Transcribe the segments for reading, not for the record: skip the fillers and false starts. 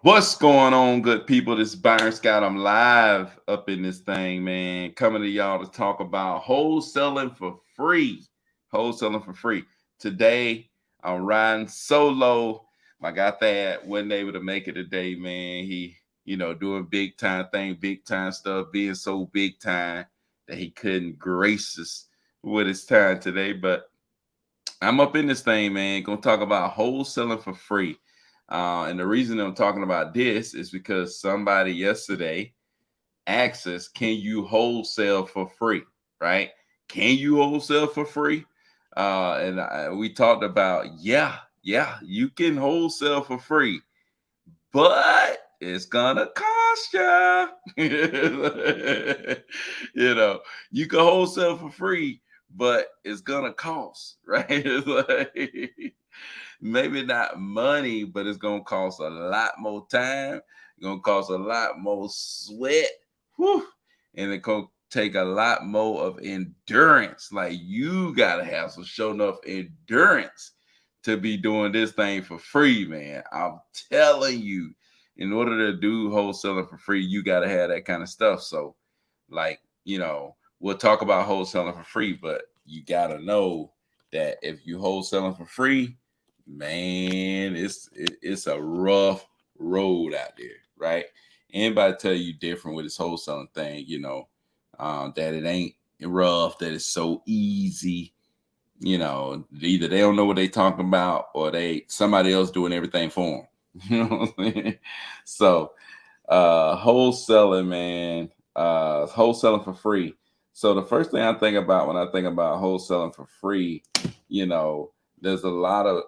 What's going on, good people? This is Byron Scott. I'm live up in this thing, man. Coming to y'all to talk about wholesaling for free. Wholesaling for free. Today, I'm riding solo. My guy Thad wasn't able to make it today, man. He doing big time thing, big time stuff, being so big time that he couldn't grace us with his time today. But I'm up in this thing, man. Gonna talk about wholesaling for free. And the reason I'm talking about this is because somebody yesterday asked us, can you wholesale for free? Right? Can you wholesale for free? We talked about, yeah, you can wholesale for free, but it's gonna cost you. you know, you can wholesale for free, but it's gonna cost, right? It's like, maybe not money, but it's gonna cost a lot more time. It's gonna cost a lot more sweat. Whew, and it's gonna take a lot more of endurance. Like you gotta have some show enough endurance to be doing this thing for free, man. I'm telling you, in order to do wholesaling for free, you gotta have that kind of stuff. So, like, we'll talk about wholesaling for free, but you gotta know that if you wholesaling for free, man, it's a rough road out there, right? Anybody tell you different with this wholesaling thing, that it ain't rough, that it's so easy. Either they don't know what they talking about or they somebody else doing everything for them. You know what I'm saying? So wholesaling, man, wholesaling for free. So the first thing I think about when I think about wholesaling for free, you know, there's a lot of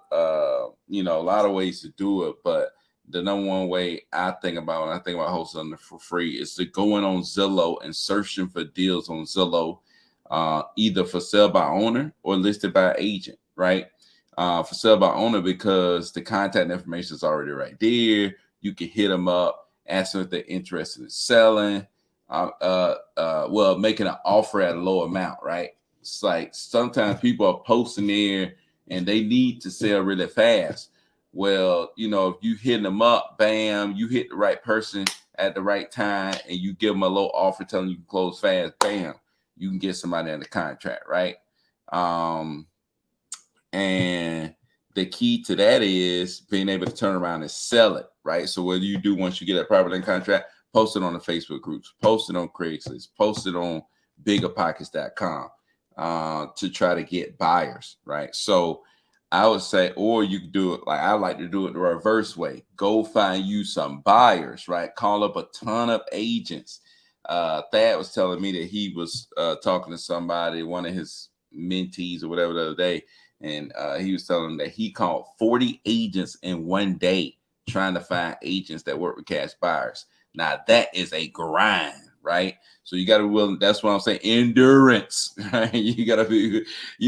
ways to do it, but the number one way I think about when I think about wholesaling for free is to going on Zillow and searching for deals on Zillow, either for sale by owner or listed by agent, right? For sale by owner because the contact information is already right there. You can hit them up, ask them if they're interested in selling, making an offer at a low amount, right? It's like sometimes people are posting there and they need to sell really fast. Well, if you hit them up, bam, you hit the right person at the right time and you give them a low offer telling you can close fast, bam, you can get somebody under contract, right? And the key to that is being able to turn around and sell it, right? So what do you do once you get that property in contract? Post it on the Facebook groups, post it on Craigslist, post it on biggerpockets.com to try to get buyers, right? So I would say, or you could do it like I like to do it the reverse way. Go find you some buyers, right? Call up a ton of agents. Thad was telling me that he was talking to somebody, one of his mentees or whatever the other day, and he was telling them that he called 40 agents in one day trying to find agents that work with cash buyers. Now that is a grind, right? So you got to be willing. That's what I'm saying. Endurance, right? You got to be,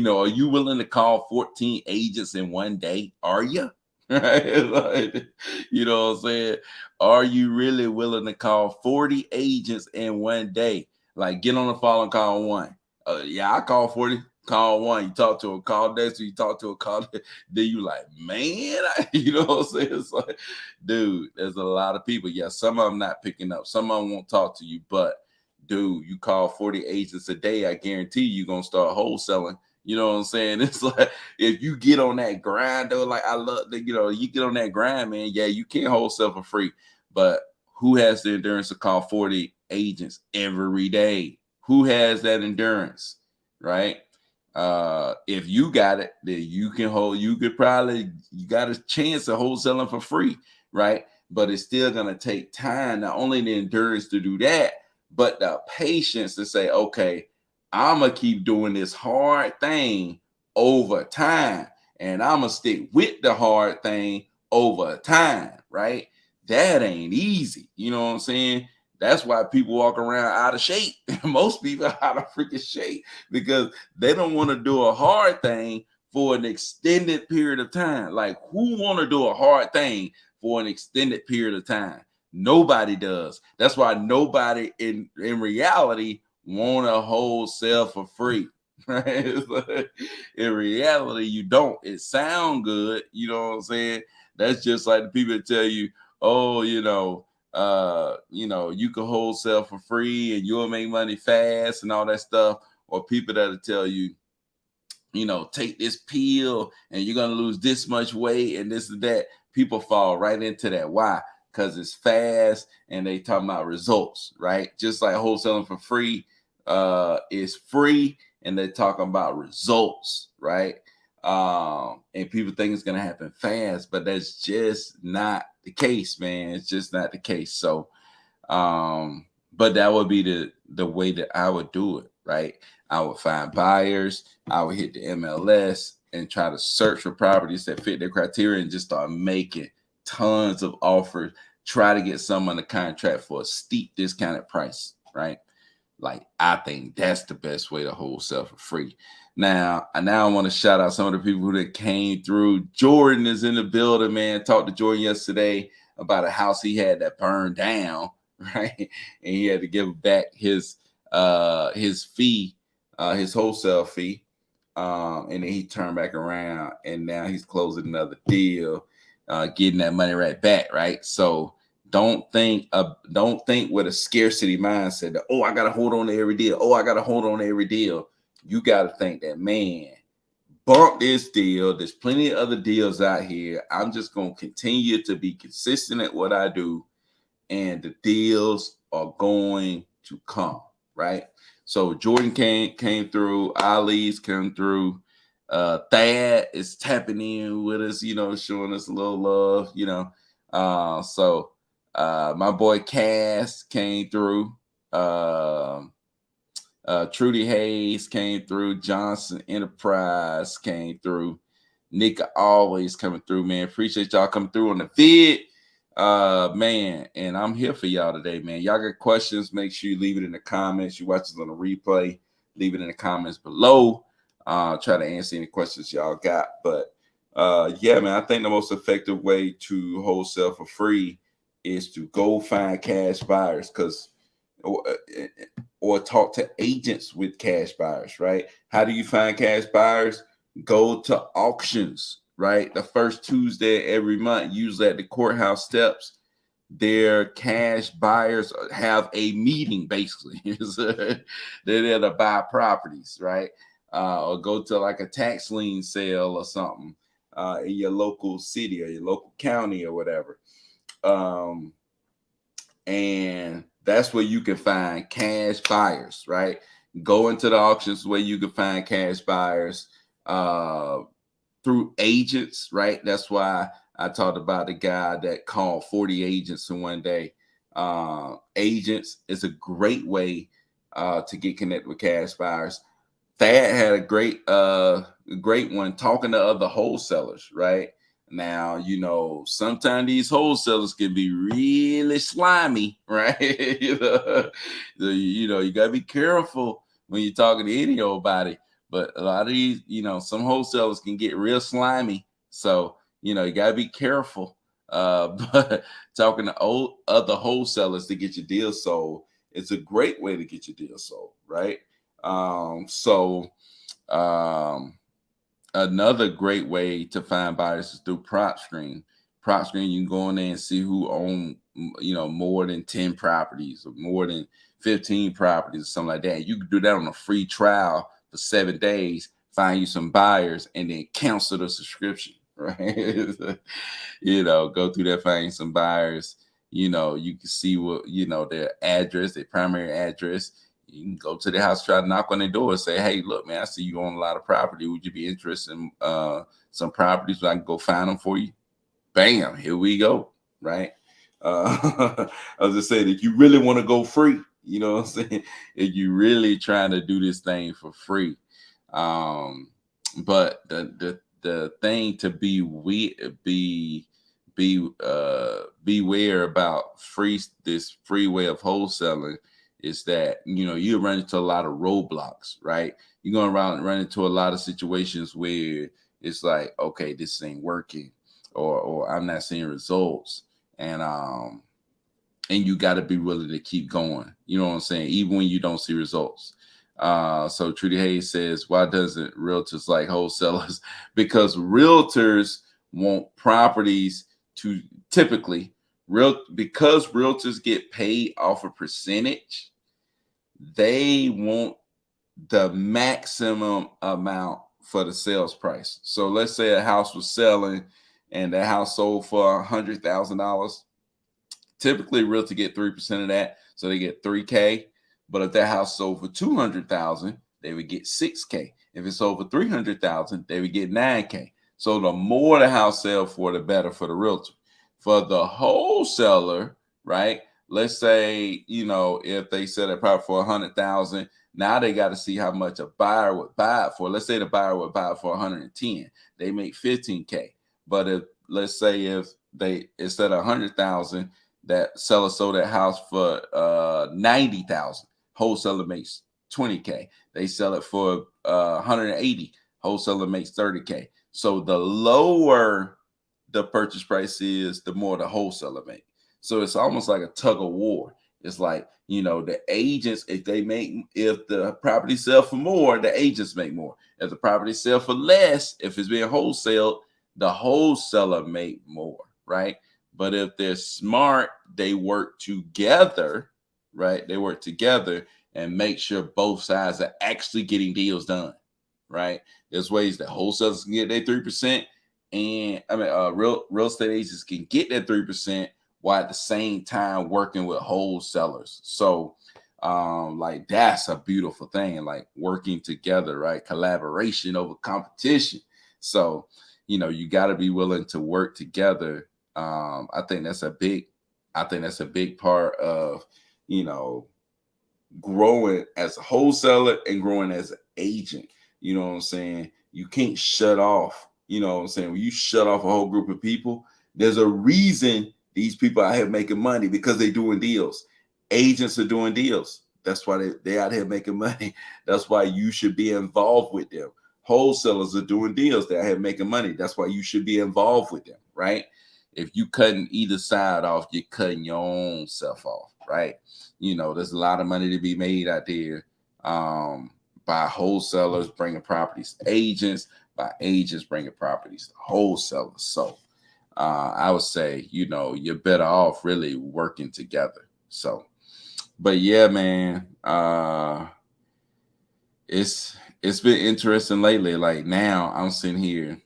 are you willing to call 14 agents in one day? Are you? Right? Like, you know what I'm saying? Are you really willing to call 40 agents in one day? Like get on the phone and call one. Yeah, I call 40. Call one, you talk to a call next, you talk to a call. Then you like, man, you know what I'm saying? It's like, dude, there's a lot of people. Yeah, some of them not picking up, some of them won't talk to you, but dude, you call 40 agents a day, I guarantee you're gonna start wholesaling. You know what I'm saying? It's like if you get on that grind, though, like I love that, you get on that grind, man. Yeah, you can't wholesale for free, but who has the endurance to call 40 agents every day? Who has that endurance, right? If you got it, then you got a chance of wholesaling for free, right? But it's still gonna take time, not only the endurance to do that, but the patience to say, okay, I'm gonna keep doing this hard thing over time, and I'm gonna stick with the hard thing over time, right? That ain't easy, you know what I'm saying? That's why people walk around out of shape. Most people are out of freaking shape because they don't want to do a hard thing for an extended period of time. Like, who want to do a hard thing for an extended period of time? Nobody does. That's why nobody in reality want to wholesale for free. Right? Like, in reality, you don't. It sound good. You know what I'm saying? That's just like the people that tell you, oh, you can wholesale for free and you'll make money fast and all that stuff, or people that'll tell you, take this pill and you're gonna lose this much weight and this and that. People fall right into that. Why? Because it's fast and they talking about results, right? Just like wholesaling for free is free and they're talking about results, right? And people think it's gonna happen fast, but that's just not the case, man. It's just not the case. So but that would be the way that I would do it, right? I would find buyers, I would hit the MLS and try to search for properties that fit their criteria and just start making tons of offers, try to get some on the contract for a steep discounted price, right? Like, I think that's the best way to wholesale for free. Now I want to shout out some of the people that came through. Jordan is in the building, man. Talked to Jordan yesterday about a house he had that burned down, right? And he had to give back his fee, his wholesale fee. And then he turned back around and now he's closing another deal, getting that money right back, right? So don't think with a scarcity mindset that, oh, I gotta hold on to every deal. Oh, I gotta hold on to every deal. You gotta think that, man, bump this deal. There's plenty of other deals out here. I'm just gonna continue to be consistent at what I do, and the deals are going to come, right? So Jordan came through, Ali's come through, Thad is tapping in with us, showing us a little love, so my boy Cass came through, Trudy Hayes came through, Johnson Enterprise came through, Nika always coming through, man. Appreciate y'all coming through on the vid, man. And I'm here for y'all today, man. Y'all got questions? Make sure you leave it in the comments. You watch this on the replay, leave it in the comments below. Try to answer any questions y'all got. But yeah, man, I think the most effective way to wholesale for free is to go find cash buyers, or talk to agents with cash buyers, right? How do you find cash buyers? Go to auctions, right? The first Tuesday every month, usually at the courthouse steps, their cash buyers have a meeting, basically. They're there to buy properties, right? Or go to like a tax lien sale or something in your local city or your local county or whatever. And that's where you can find cash buyers, right? Go into the auctions where you can find cash buyers through agents, right? That's why I talked about the guy that called 40 agents in one day. Agents is a great way to get connected with cash buyers. Thad had a great one talking to other wholesalers, right? Now, sometimes these wholesalers can be really slimy, right? You gotta be careful when you're talking to any old body. But a lot of these, some wholesalers can get real slimy. So, you gotta be careful. But talking to other wholesalers to get your deal sold, it's a great way to get your deal sold, right? Another great way to find buyers is through prop screen. Prop screen, you can go in there and see who own, more than 10 properties or more than 15 properties or something like that. You can do that on a free trial for 7 days, find you some buyers, and then cancel the subscription, right? Go through there, find some buyers. You can see what, their address, their primary address. You can go to the house, try to knock on their door and say, hey, look, man, I see you own a lot of property. Would you be interested in some properties so I can go find them for you? Bam, here we go, right? I was just saying, if you really want to go free, you know what I'm saying? If you really trying to do this thing for free. But the thing to beware about this free way of wholesaling is that you run into a lot of roadblocks, right? You're gonna run into a lot of situations where it's like, okay, this ain't working, or I'm not seeing results, and you got to be willing to keep going. You know what I'm saying? Even when you don't see results. So Trudy Hayes says, why doesn't realtors like wholesalers? Because realtors want properties to typically because realtors get paid off a percentage, they want the maximum amount for the sales price. So let's say a house was selling and the house sold for $100,000. Typically, realtor get 3% of that, so they get 3K. But if that house sold for 200,000, they would get 6K. If it's over 300,000, they would get 9K. So the more the house sell for, the better for the realtor. For the wholesaler, right? Let's say, if they sell it probably for 100,000, now they got to see how much a buyer would buy it for. Let's say the buyer would buy it for 110, they make 15K. But if let's say if they instead of 100,000, that seller sold that house for 90,000, wholesaler makes 20K. They sell it for 180, wholesaler makes 30K. So the lower the purchase price is, the more the wholesaler make. So it's almost like a tug of war. It's like, the agents, if the property sell for more, the agents make more. If the property sell for less, if it's being wholesaled, the wholesaler make more, right? But if they're smart, they work together, right? They work together and make sure both sides are actually getting deals done, right? There's ways that wholesalers can get their 3%, and real estate agents can get that 3% while at the same time working with wholesalers. So, like that's a beautiful thing, like working together, right? Collaboration over competition. So, you got to be willing to work together. I think that's a big part of, growing as a wholesaler and growing as an agent. You know what I'm saying? You can't shut off, when you shut off a whole group of people, there's a reason these people out here making money, because they're doing deals. Agents are doing deals. That's why they out here making money. That's why you should be involved with them. Wholesalers are doing deals. They're out here making money. That's why you should be involved with them, right? If you cutting either side off, you're cutting your own self off, right? There's a lot of money to be made out there by wholesalers bringing properties to agents, by agents bringing properties to wholesalers. So I would say, you're better off really working together. So, but yeah, man, it's been interesting lately. Like now I'm sitting here,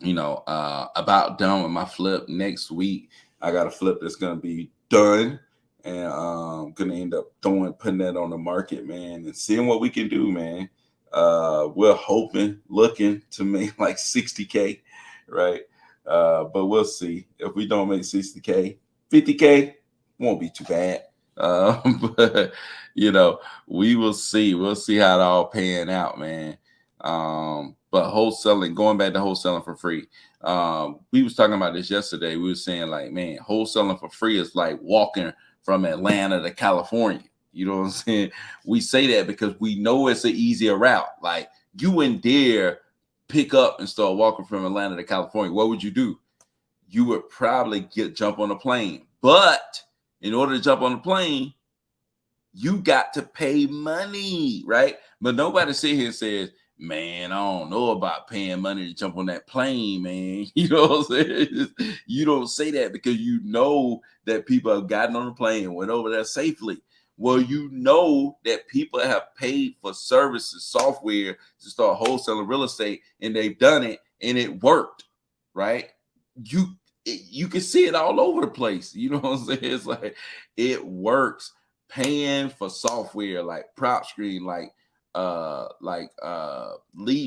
about done with my flip. Next week I got a flip that's gonna be done, and gonna end up putting that on the market, man, and seeing what we can do, man. We're looking to make like 60K, right? But we'll see. If we don't make 60K, 50K won't be too bad. But we will see. We'll see how it all pan out, man. But wholesaling, going back to wholesaling for free. We was talking about this yesterday. We were saying like, man, wholesaling for free is like walking from Atlanta to California. You know what I'm saying? We say that because we know it's an easier route. Like you wouldn't dare pick up and start walking from Atlanta to California. What would you do? You would probably jump on a plane. But in order to jump on the plane, you got to pay money, right? But nobody sit here and says, man, I don't know about paying money to jump on that plane, man. You know what I'm saying? You don't say that because you know that people have gotten on the plane and went over there safely. Well, you know that people have paid for services, software to start wholesaling real estate, and they've done it and it worked, right? You can see it all over the place. You know what I'm saying? It's like it works. Paying for software like Prop Screen, like Lead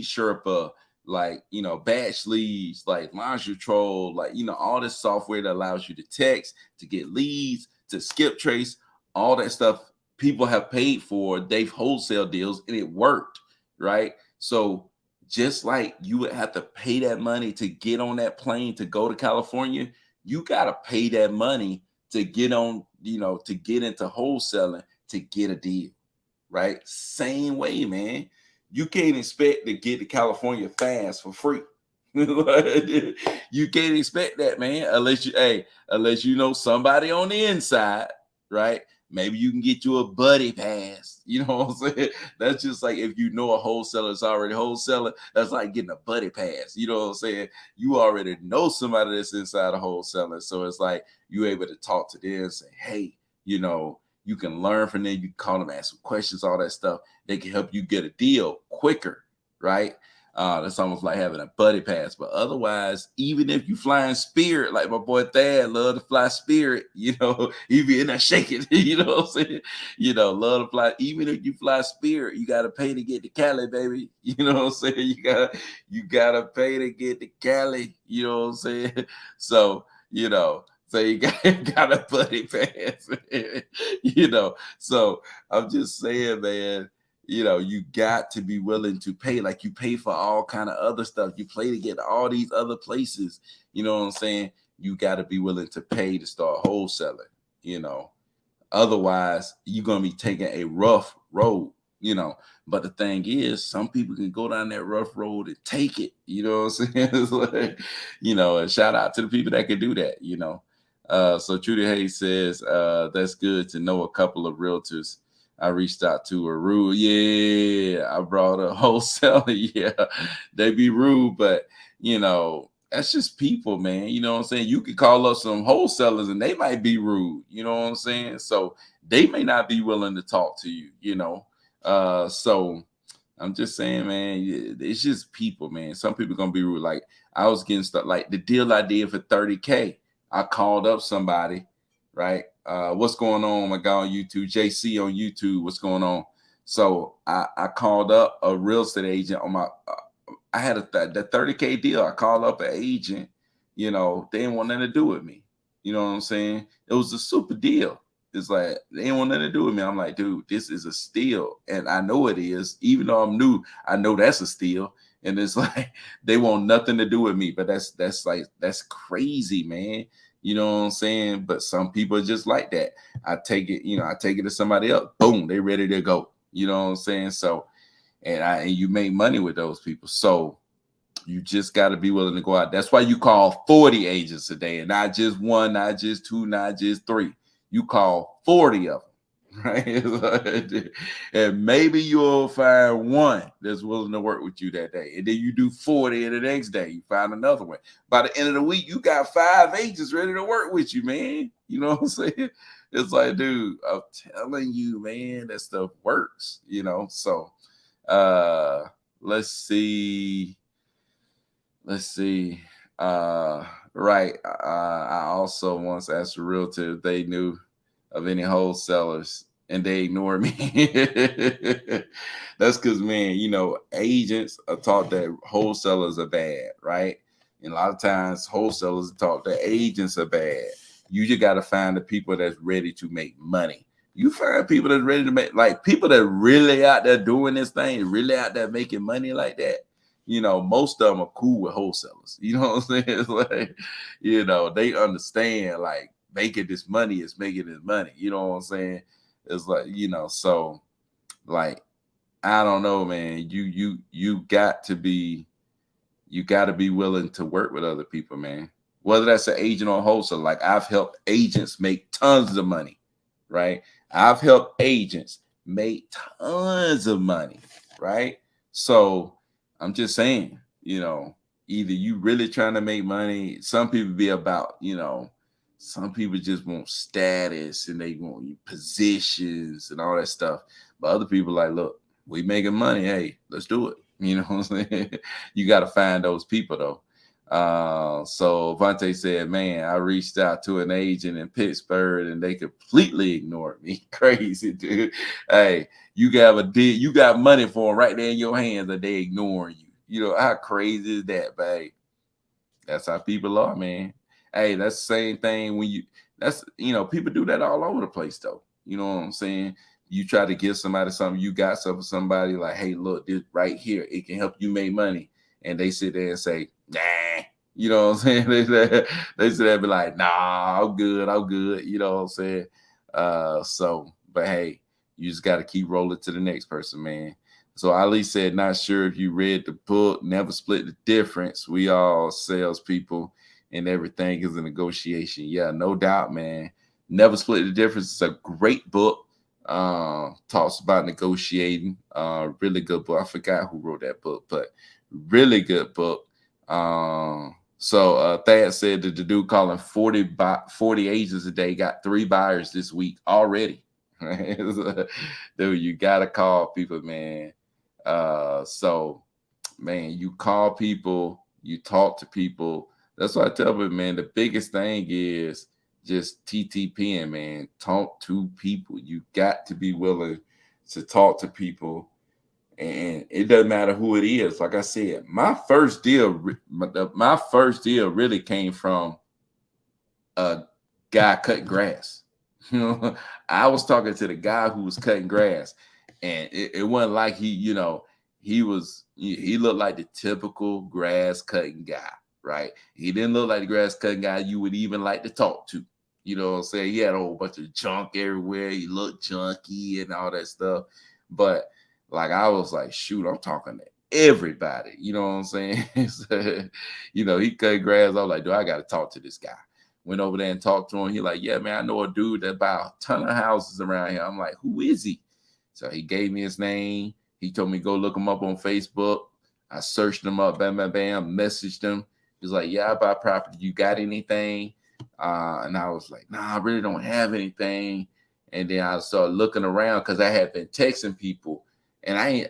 Sherpa, like Batch Leads, like Launch Control, like all this software that allows you to text, to get leads, to skip trace, all that stuff people have paid for. They've wholesale deals and it worked, right? So just like you would have to pay that money to get on that plane to go to California, you got to pay that money to get on, to get into wholesaling, to get a deal, right? Same way, man. You can't expect to get to California fast for free. You can't expect that, man, unless you know somebody on the inside, right? maybe you can get you a buddy pass. You know what I'm saying? That's just like if you know a wholesaler is already wholesaler, that's like getting a buddy pass. You know what I'm saying? You already know somebody that's inside a wholesaler. So it's like you able to talk to them and say, hey, you know, you can learn from them. You can call them, ask some questions, all that stuff. They can help you get a deal quicker, right? That's almost like having a buddy pass. But otherwise, even if you flying Spirit, like my boy Thad love to fly Spirit, you know, he be in there shaking, you know what I'm saying? You know, love to fly. Even if you fly Spirit, you gotta pay to get to Cali, baby. You know what I'm saying? You gotta pay to get to Cali. You know what I'm saying? So so you got a buddy pass, you know. So I'm just saying, man, you got to be willing to pay, like you pay for all kind of other stuff. You pay to get all these other places. You know what I'm saying? You got to be willing to pay to start wholesaling, you know. Otherwise, you're going to be taking a rough road, you know. But the thing is, some people can go down that rough road and take it, you know what I'm saying? It's like, and shout out to the people that can do that, you know. So Trudy Hayes says, that's good to know a couple of realtors I reached out to are rude. Yeah, I brought a wholesaler. Yeah, they be rude, but that's just people, man. You know what I'm saying? You could call up some wholesalers and they might be rude. You know what I'm saying? So they may not be willing to talk to you, So I'm just saying, man, it's just people, man. Some people gonna be rude. Like I was getting stuff like the deal I did for 30K. I called up somebody, right? What's going on, my guy on YouTube, JC on YouTube, what's going on? So I called up a real estate agent on my I had the 30K deal. I called up an agent, they didn't want nothing to do with me. You know what I'm saying? It was a super deal. It's like they didn't want nothing to do with me. I'm like, dude, this is a steal. And I know it is. Even though I'm new, I know that's a steal. And it's like they want nothing to do with me. But that's crazy, man. You know what I'm saying? But some people are just like that. I take it to somebody else. Boom, they ready to go. You know what I'm saying? So, and you make money with those people. So you just got to be willing to go out. That's why you call 40 agents a day, and not just one, not just two, not just three. You call 40 of them, right? And maybe you'll find one that's willing to work with you that day. And then you do 40, and the next day you find another one. By the end of the week, you got 5 agents ready to work with you, man. You know what I'm saying? It's like, dude, I'm telling you, man, that stuff works, So let's see. Right. I also once asked a realtor if they knew of any wholesalers and they ignored me. That's because, man, agents are taught that wholesalers are bad, right? And a lot of times wholesalers are taught that agents are bad. You just got to find the people that's ready to make money. You find people that's ready to make, like people that really out there doing this thing, really out there making money like that. Most of them are cool with wholesalers. You know what I'm saying? It's like, they understand like making this money is making this money. You know what I'm saying? It's like, so like, I don't know, man. You got to be willing to work with other people, man. Whether that's an agent or a wholesaler. Like I've helped agents make tons of money, right? I've helped agents make tons of money, right? So I'm just saying, either you really trying to make money. Some people be about, some people just want status and they want positions and all that stuff. But other people like, look, we making money. Hey, let's do it. You know what I'm saying? You got to find those people though. So Vontae said, man, I reached out to an agent in Pittsburgh and they completely ignored me. Crazy, dude. Hey, you got money for them right there in your hands and they ignoring you. How crazy is that, babe? That's how people are, man. Hey, that's the same thing people do that all over the place though. You know what I'm saying? You try to give somebody something, you got something for somebody like, hey, look, this right here, it can help you make money. And they sit there and say, nah, you know what I'm saying? They sit there and be like, nah, I'm good. You know what I'm saying? But hey, you just got to keep rolling to the next person, man. So Ali said, not sure if you read the book, Never Split the Difference. We all salespeople and everything is a negotiation. Yeah, no doubt, man. Never Split the Difference. It's a great book. Talks about negotiating. Really good book. I forgot who wrote that book, but really good book. Thad said that the dude calling 40 agents a day got 3 buyers this week already. Dude, you gotta call people, man. Man, you call people, you talk to people. That's why I tell people, man, the biggest thing is just TTPing, man. Talk to people. You got to be willing to talk to people, and it doesn't matter who it is. Like I said, my first deal really came from a guy cutting grass. You know, I was talking to the guy who was cutting grass, and it wasn't like he looked like the typical grass cutting guy, right? He didn't look like the grass cutting guy you would even like to talk to. You know what I'm saying? He had a whole bunch of junk everywhere. He looked junky and all that stuff. But like I was like, shoot, I'm talking to everybody. You know what I'm saying? So, he cut grass. I was like, dude, I got to talk to this guy. Went over there and talked to him. He like, yeah, man, I know a dude that buy a ton of houses around here. I'm like, who is he? So he gave me his name. He told me go look him up on Facebook. I searched him up, bam, bam, bam, messaged him. He's like, yeah, I buy property. You got anything? And I was like, nah, I really don't have anything. And then I started looking around because I had been texting people, and I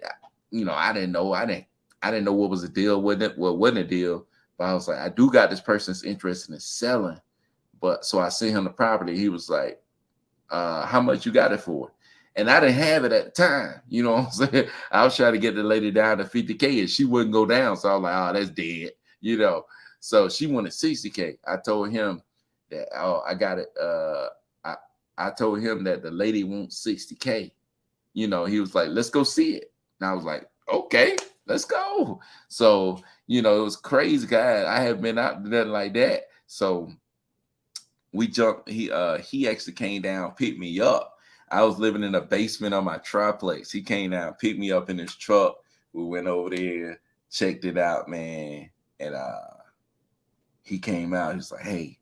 didn't know what was the deal, what wasn't a deal. But I was like, I do got this person's interested in selling. But so I sent him the property. He was like, how much you got it for? And I didn't have it at the time. You know what I'm saying? I was trying to get the lady down to 50K and she wouldn't go down. So I was like, oh, that's dead. So she wanted 60K. I told him that, I got it. I told him that the lady wants 60K. He was like, let's go see it. And I was like, okay, let's go. So, it was crazy, guy. I have been out to nothing like that. So we jumped. He actually came down, picked me up. I was living in the basement of my triplex. He came down, picked me up in his truck. We went over there, checked it out, man. And he came out. He was like, hey,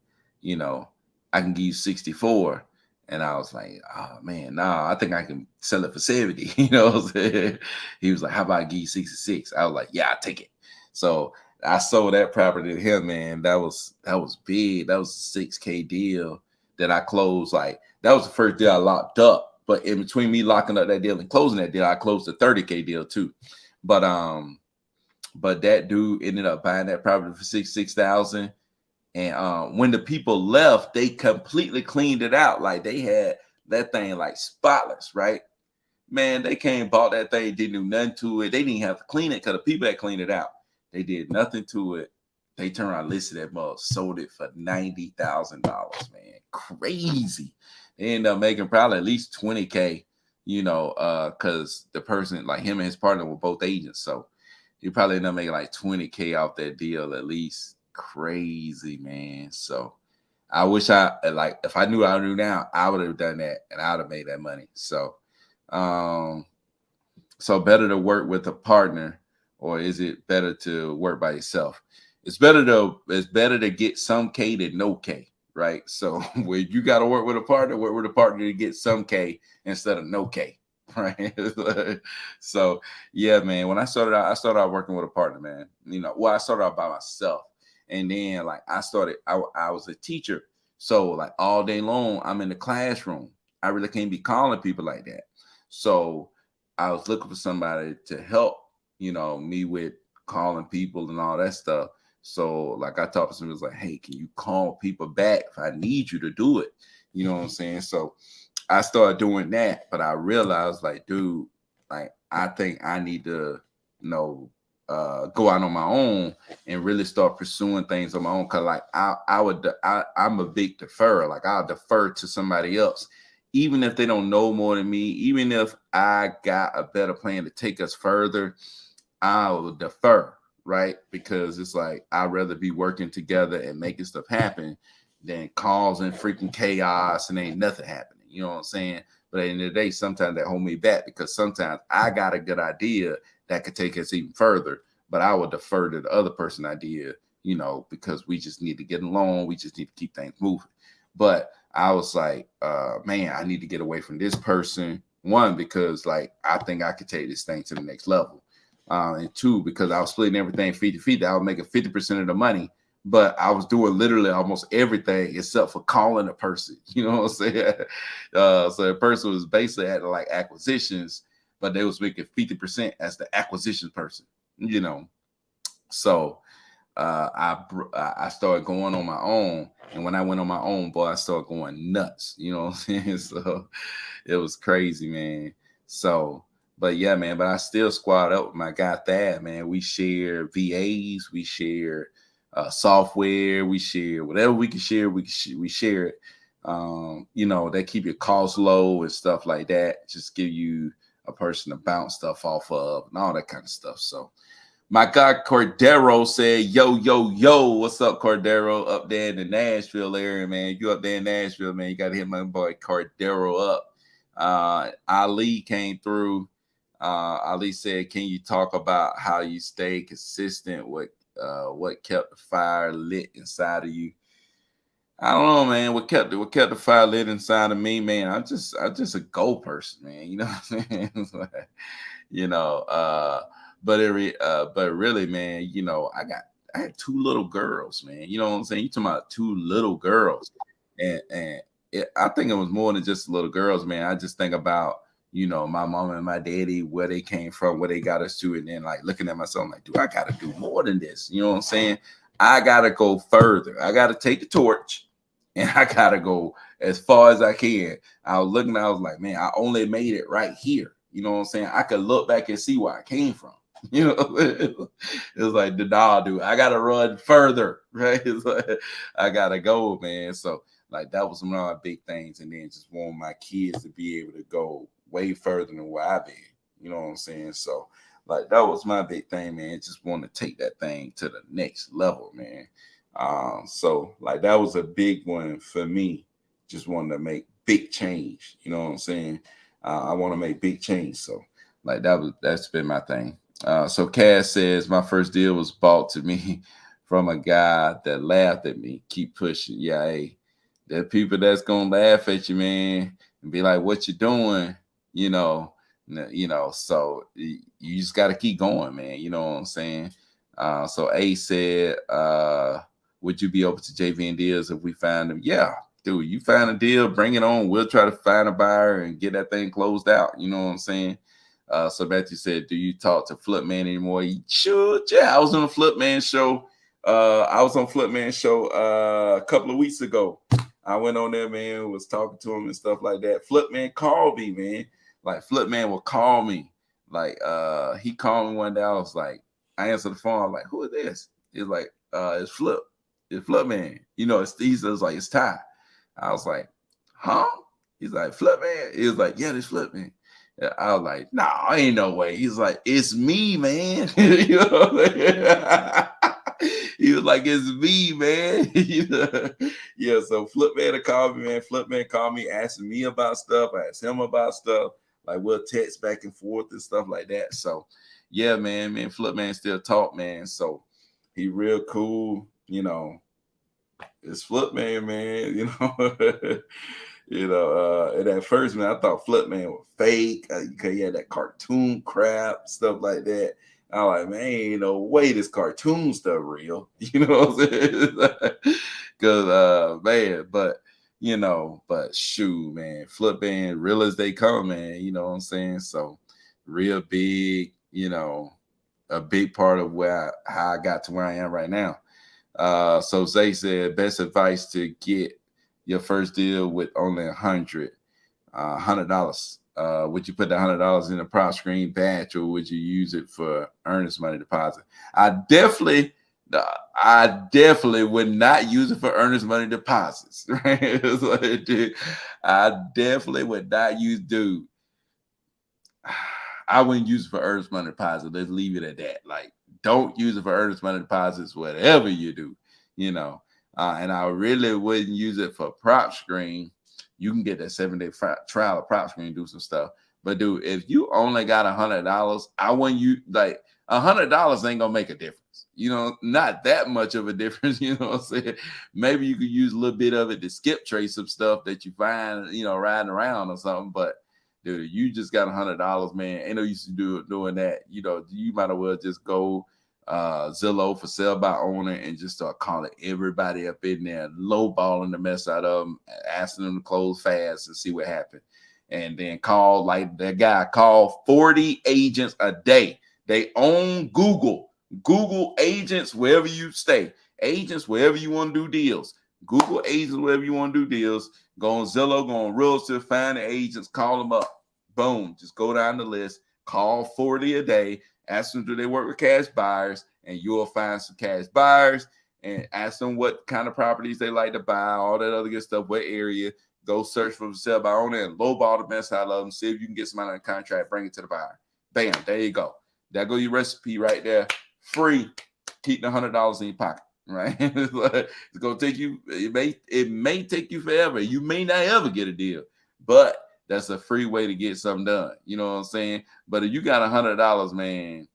I can give you 64. And I was like, oh man, I think I can sell it for 70. You know what I'm saying? He was like, how about I give you 66? I was like, yeah, I'll take it. So I sold that property to him, man. That was big. That was a 6K deal that I closed. Like, that was the first deal I locked up. But in between me locking up that deal and closing that deal, I closed a 30K deal too. But that dude ended up buying that property for $66,000. And when the people left, they completely cleaned it out. Like, they had that thing like spotless, right? Man, they came, bought that thing, didn't do nothing to it. They didn't have to clean it because the people that cleaned it out, they did nothing to it. They turned around, listed that mug, sold it for $90,000, man. Crazy. They ended up making probably at least 20K, because the person, like him and his partner were both agents. So he probably ended up making like 20K off that deal at least. Crazy, man. So I wish if I knew what I knew now, I would have done that and I would have made that money. So better to work with a partner, or is it better to work by yourself? It's better to get some K than no K, right? So when you got to work with a partner to get some K instead of no K, right? So yeah, man. When I started out working with a partner, man. I started out by myself. And then like I was a teacher. So like all day long, I'm in the classroom. I really can't be calling people like that. So I was looking for somebody to help, me with calling people and all that stuff. So like I talked to somebody, was like, hey, can you call people back if I need you to do it? You know what I'm saying? So I started doing that, but I realized like, dude, like I think I need to, go out on my own and really start pursuing things on my own. Cause like I'm a big deferrer. Like I'll defer to somebody else, even if they don't know more than me, even if I got a better plan to take us further, I'll defer, right? Because it's like, I'd rather be working together and making stuff happen than causing freaking chaos and ain't nothing happening. You know what I'm saying? But at the end of the day, sometimes that hold me back because sometimes I got a good idea that could take us even further, but I would defer to the other person idea, because we just need to get along. We just need to keep things moving. But I was like, man, I need to get away from this person. One, because like I think I could take this thing to the next level. And two, because I was splitting everything 50-50. I was making 50% of the money, but I was doing literally almost everything except for calling a person. You know what I'm saying? So the person was basically at like acquisitions, but they was making 50% as the acquisition person, you know. So I started going on my own, and when I went on my own, boy, I started going nuts. You know what I'm saying? So it was crazy, man. So, but yeah, man. But I still squad up with my guy Thad, man. We share VAs, we share software, we share whatever we can share. We share it. You know, they keep your costs low and stuff like that. Just give you a person to bounce stuff off of and all that kind of stuff. So. My guy Cordero said, yo, yo, yo, what's up, Cordero? Up there in the Nashville area, man. You up there in Nashville, man. You got to hit my boy Cordero up. Ali came through. Ali said, can you talk about how you stay consistent with what kept the fire lit inside of you? I don't know, man. What kept the fire lit inside of me, man? I'm just a go person, man. You know what I'm saying? Like, you know, but really, man, you know, I had two little girls, man. You know what I'm saying? You talking about two little girls, and I think it was more than just little girls, man. I just think about, you know, my mom and my daddy, where they came from, where they got us to, and then like looking at myself, like, dude, I gotta do more than this. You know what I'm saying? I gotta go further. I gotta take the torch, and I gotta go as far as I can. I was looking, I was like, man, I only made it right here. You know what I'm saying? I could look back and see where I came from. You know, it was like, nah, dude, I gotta run further, right? It's like, I gotta go, man. So, like, that was one of my big things, and then just want my kids to be able to go way further than where I've been. You know what I'm saying? So, like, that was my big thing, man. Just want to take that thing to the next level, man. So, like, that was a big one for me. Just wanted to make big change. You know what I'm saying? I want to make big change. So, like, that's been my thing. So Cass says my first deal was bought to me from a guy that laughed at me. Keep pushing. Yeah, hey, there are people that's gonna laugh at you, man, and be like, what you doing? You know, so you just gotta keep going, man. You know what I'm saying? So A said, would you be open to JV deals if we find them? Yeah, dude, you find a deal, bring it on. We'll try to find a buyer and get that thing closed out. You know what I'm saying? So Matthew said, do you talk to Flipman anymore? Sure, yeah. I was on a Flipman show. A couple of weeks ago. I went on there, man, was talking to him and stuff like that. Flipman called me, man. Like Flipman will call me. Like he called me one day. I was like, I answered the phone. I'm like, who is this? He's like, it's Flip. It's Flipman. You know, he says like, it's Ty. I was like, huh? He's like, Flipman. He was like, yeah, this Flipman. I was like, nah, ain't no way. He's like, it's me, man. You know, he was like, it's me, man. You know? Yeah, so Flipman called me, man. Flipman called me, asking me about stuff. I asked him about stuff. Like, we'll text back and forth and stuff like that. So, yeah, man, Flipman still talk, man. So he real cool, you know. It's Flipman, man, you know. You know, and at first, man, I thought Flipman was fake because he had that cartoon crap, stuff like that. I was like, man, ain't no way this cartoon stuff real. You know what I'm saying? Because, man, but shoot, man, Flipman, real as they come, man. You know what I'm saying? So, real big, you know, a big part of how I got to where I am right now. So Zay said, best advice to get your first deal with only $100. Would you put the $100 in a prop screen batch, or would you use it for earnest money deposit? I definitely would not use it for earnest money deposits. Right? I definitely would not use, dude. I wouldn't use it for earnest money deposit. Let's leave it at that. Like, don't use it for earnest money deposits, whatever you do, you know. And I really wouldn't use it for prop screen. You can get that 7-day trial of prop screen, do some stuff. But dude, if you only got $100, I want you like $100 ain't gonna make a difference. not that much of a difference. You know what I'm saying? Maybe you could use a little bit of it to skip trace some stuff that you find, riding around or something. But dude, you just got $100, man. Ain't no use to doing that. You might as well just go Zillow for sale by owner and just start calling everybody up in there, lowballing the mess out of them, asking them to close fast and see what happens. And then call, like that guy, call 40 agents a day. They own Google agents wherever you stay, agents wherever you want to do deals. Google agents wherever you want to do deals. Go on Zillow, go on Realtor, find the agents, call them up. Boom, just go down the list, call 40 a day, ask them do they work with cash buyers, and you'll find some cash buyers, and ask them what kind of properties they like to buy, all that other good stuff, what area. Go search for sale by owner and lowball the mess out of them. See if you can get somebody on a contract, bring it to the buyer. Bam, there you go. That go your recipe right there. Free. Keep the $100 in your pocket, right? It's gonna take you. It may take you forever. You may not ever get a deal, but that's a free way to get something done. You know what I'm saying? But if you got $100, man,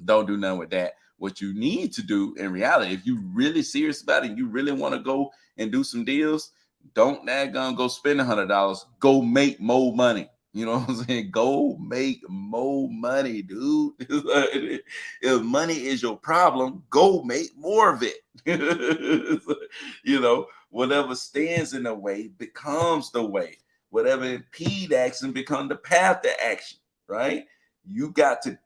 don't do nothing with that. What you need to do in reality, if you really serious about it, you really want to go and do some deals, don't go spend $100. Go make more money. You know what I'm saying? Go make more money, dude. If money is your problem, go make more of it. Whatever stands in the way becomes the way. Whatever impede action becomes the path to action, right? You got to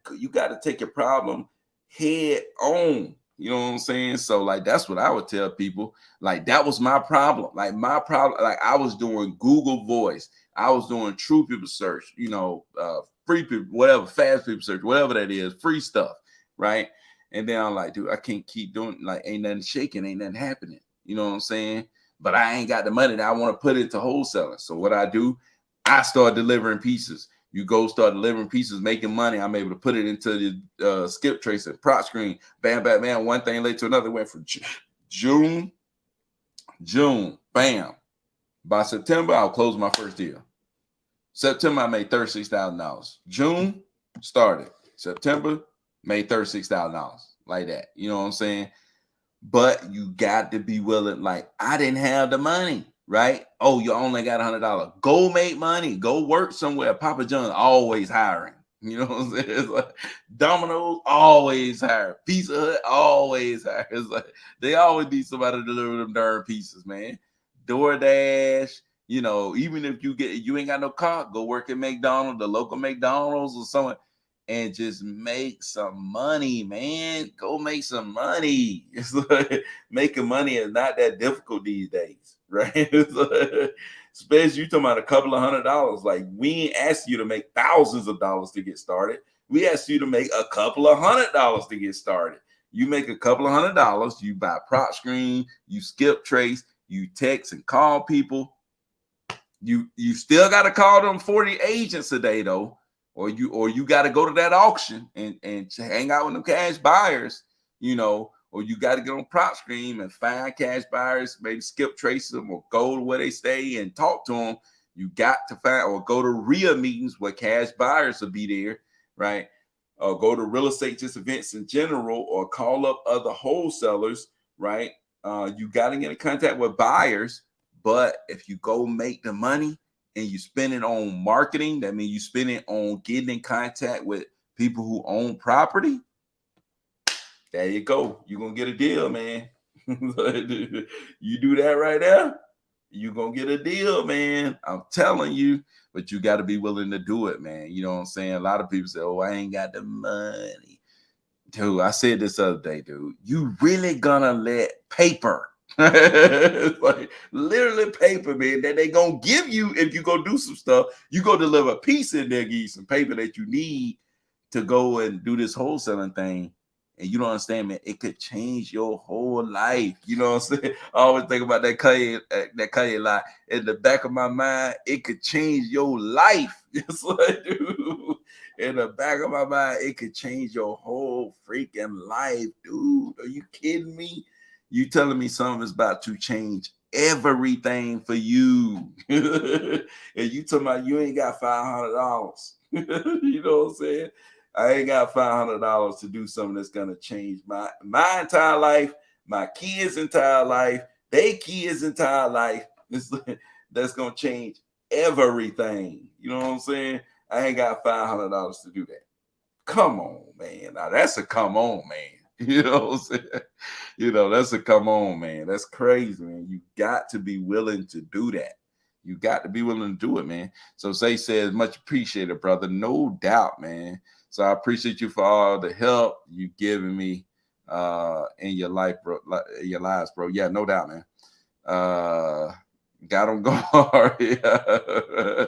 take your problem head on. You know what I'm saying? So like that's what I would tell people. Like that was my problem. Like I was doing Google Voice. I was doing True People Search, free people, whatever, fast people search, whatever that is, free stuff, right? And then I'm like, dude, I can't keep doing, like, ain't nothing shaking, ain't nothing happening. You know what I'm saying? But I ain't got the money that I want to put into wholesaling. So what I do, I start delivering pieces. You go start delivering pieces, making money. I'm able to put it into the skip trace and prop screen. Bam, bam, bam. One thing led to another. Went from June, bam. By September, I'll close my first deal. September, I made $36,000. June, started. September, made $36,000. Like that. You know what I'm saying? But you got to be willing. Like, I didn't have the money, right? Oh, you only got $100. Go make money. Go work somewhere. Papa John's always hiring. You know what I'm saying? It's like Domino's always hire. Pizza Hut always hire. It's like they always need somebody to deliver them darn pizzas, man. DoorDash. Even if you ain't got no car, go work at McDonald's, the local McDonald's or something, and just make some money, man. Go make some money. It's like making money is not that difficult these days, right? Especially you talking about a couple of $100. Like, we ain't asked you to make thousands of dollars to get started. We asked you to make a couple of $100 to get started. You make a couple of $100, you buy prop screen, you skip trace, you text and call people. You still got to call them 40 agents a day though, or you got to go to that auction and hang out with them cash buyers, or you got to get on prop screen and find cash buyers, maybe skip trace them or go to where they stay and talk to them. You got to find or go to RIA meetings where cash buyers will be there, right? Or go to real estate just events in general, or call up other wholesalers, right? You got to get in contact with buyers. But if you go make the money and you spend it on marketing, that means you spend it on getting in contact with people who own property. There you go. You're going to get a deal, man. You do that right there, you're going to get a deal, man. I'm telling you. But you got to be willing to do it, man. You know what I'm saying? A lot of people say, oh, I ain't got the money. Dude, I said this other day, dude. You really going to let paper, like literally paper, man, that they gonna give you if you go do some stuff. You go deliver a piece in there, give you some paper that you need to go and do this wholesaling thing. And you don't understand, man, it could change your whole life. You know what I'm saying? I always think about that Kanye line. In the back of my mind, it could change your life. Yes, I do. In the back of my mind, it could change your whole freaking life, dude. Are you kidding me? You telling me something is about to change everything for you. And you talking about you ain't got $500. You know what I'm saying? I ain't got $500 to do something that's gonna change my entire life, my kids' entire life, they kids' entire life. That's gonna change everything. You know what I'm saying? I ain't got $500 to do that. Come on, man. Now that's a come on, man. You know what I'm saying? That's a come on, man. That's crazy, man. You got to be willing to do that. You got to be willing to do it, man. So Zay says, much appreciated, brother. No doubt, man. So I appreciate you for all the help you giving me in your life, bro. Your lives, bro. Yeah, no doubt, man. Got them guard. Yeah.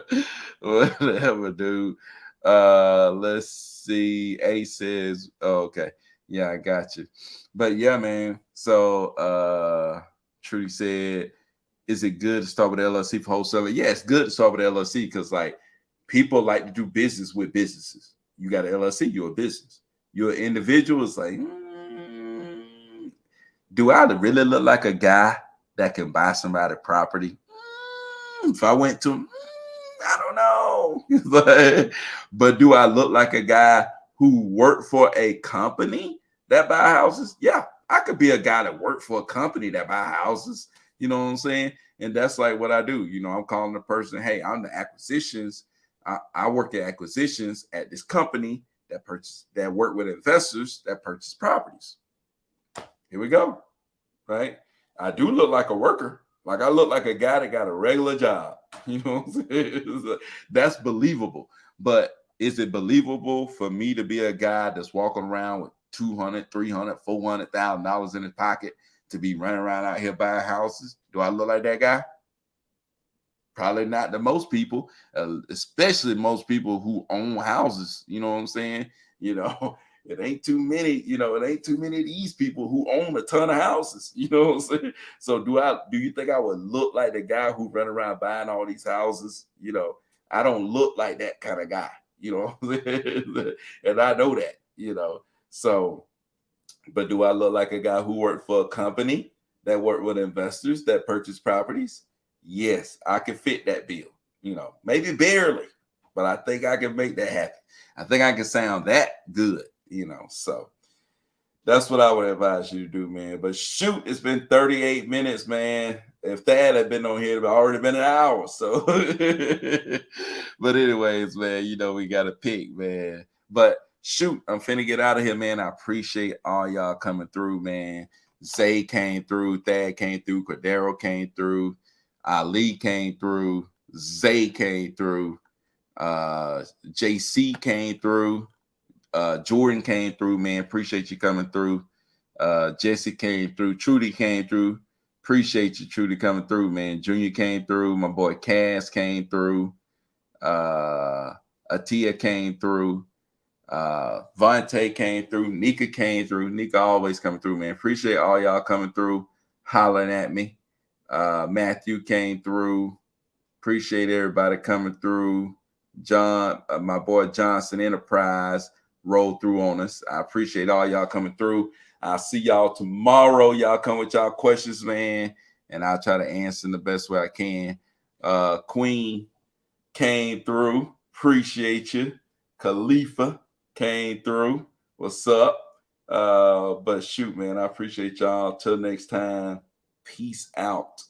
Whatever, dude. Let's see. A says, oh, okay. Yeah, I got you. But yeah, man. So Trudy said, is it good to start with LLC for wholesaling? Yeah, it's good to start with LLC because like people like to do business with businesses. You got an LLC, you're a business. You're an individual. It's like, do I really look like a guy that can buy somebody property? If I went to him, I don't know. but do I look like a guy who worked for a company that buy houses? Yeah, I could be a guy that worked for a company that buy houses. You know what I'm saying? And that's like what I do. I'm calling the person, hey, I'm the acquisitions. I work at acquisitions at this company that work with investors that purchase properties. Here we go. Right? I do look like a worker. Like I look like a guy that got a regular job. You know what I'm saying? That's believable. But is it believable for me to be a guy that's walking around with $200, $300, $400,000 in his pocket to be running around out here buying houses? Do I look like that guy? Probably not to most people, especially most people who own houses. You know what I'm saying? It ain't too many, it ain't too many of these people who own a ton of houses. You know what I'm saying? So do you think I would look like the guy who run around buying all these houses? I don't look like that kind of guy, and I know that. So, but do I look like a guy who worked for a company that worked with investors that purchase properties? Yes, I can fit that bill. Maybe barely, but I think I can make that happen. I think I can sound that good. So that's what I would advise you to do, man. But shoot, it's been 38 minutes, man. If Thad had been on here, it'd already been an hour. So, but anyways, man, we got to pick, man. But shoot, I'm finna get out of here, man. I appreciate all y'all coming through, man. Zay came through, Thad came through, Cordero came through, Ali came through, Zay came through, JC came through. Jordan came through, man. Appreciate you coming through. Jesse came through. Trudy came through. Appreciate you, Trudy, coming through, man. Junior came through. My boy Cass came through. Atia came through. Vontae came through. Nika came through. Nika always coming through, man. Appreciate all y'all coming through, hollering at me. Matthew came through. Appreciate everybody coming through. John, my boy Johnson Enterprise rolled through on us. I appreciate all y'all coming through. I'll see y'all tomorrow. Y'all come with y'all questions, man, and I'll try to answer in the best way I can. Queen came through. Appreciate you. Khalifa came through. What's up? But shoot, man, I appreciate y'all. Till next time. Peace out.